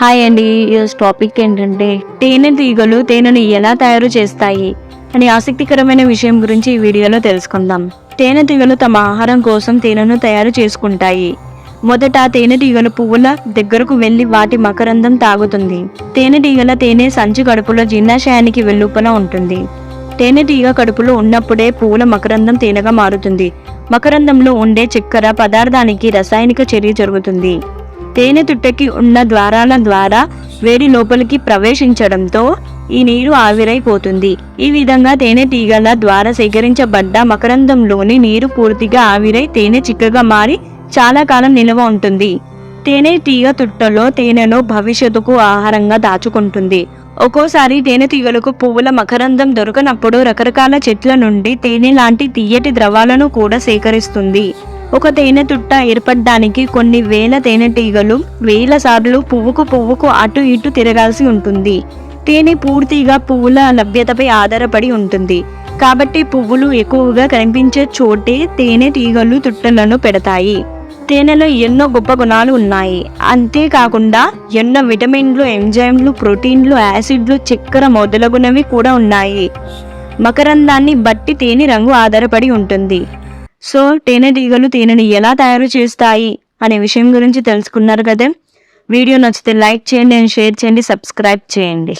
Hi అండి. ఈరోజు topic ఏంటంటే తేనెటీగలు తేనెను ఎలా తయారు చేస్తాయి అనే ఆసక్తికరమైన విషయం గురించి ఈ వీడియోలో తెలుసుకుందాం. తేనెటీగలు తమ ఆహారం కోసం తేనెను తయారు చేసుకుంటాయి. మొదట తేనెటీగలు పువ్వుల దగ్గరకు వెళ్లి వాటి మకరందం తాగుతుంది. తేనెటీగల తేనె సంచి కడుపులో జీర్ణాశయానికి వెలుపల ఉంటుంది. తేనెటీగ కడుపులో ఉన్నప్పుడే పువ్వుల మకరందం తేనెగా మారుతుంది. మకరందంలో ఉండే చక్కెర పదార్థానికి రసాయనిక చర్య జరుగుతుంది. తేనె తుట్టకి ఉన్న ద్వారాల ద్వారా వేడి లోపలికి ప్రవేశించడంతో ఈ నీరు ఆవిరైపోతుంది. ఈ విధంగా తేనెటీగల ద్వారా సేకరించబడ్డ మకరందంలోని నీరు పూర్తిగా ఆవిరై తేనె చిక్కగా మారి చాలా కాలం నిల్వ ఉంటుంది. తేనెటీగ తుట్టలో తేనెను భవిష్యత్తుకు ఆహారంగా దాచుకుంటుంది. ఒక్కోసారి తేనెటీగలకు పువ్వుల మకరందం దొరకనప్పుడు రకరకాల చెట్ల నుండి తేనె లాంటి తీయటి ద్రవాలను కూడా సేకరిస్తుంది. ఒక తేనె తుట్ట ఏర్పడడానికి కొన్ని వేల తేనెటీగలు వేల సార్లు పువ్వుకు అటు ఇటు తిరగాల్సి ఉంటుంది. తేనె పూర్తిగా పువ్వుల లభ్యతపై ఆధారపడి ఉంటుంది. కాబట్టి పువ్వులు ఎక్కువగా కనిపించే చోటే తేనెటీగలు తుట్టలను పెడతాయి. తేనెలో ఎన్నో గొప్ప గుణాలు ఉన్నాయి. అంతేకాకుండా ఎన్నో విటమిన్లు, ఎంజైమ్లు, ప్రోటీన్లు, యాసిడ్లు, చక్కెర మొదలగునవి కూడా ఉన్నాయి. మకరందాన్ని బట్టి తేనె రంగు ఆధారపడి ఉంటుంది. సో తేనెటీగలు తేనెని ఎలా తయారు చేస్తాయి అనే విషయం గురించి తెలుసుకున్నారు కదా. వీడియో నచ్చితే లైక్ చేయండి అండ్ షేర్ చేయండి, సబ్స్క్రైబ్ చేయండి.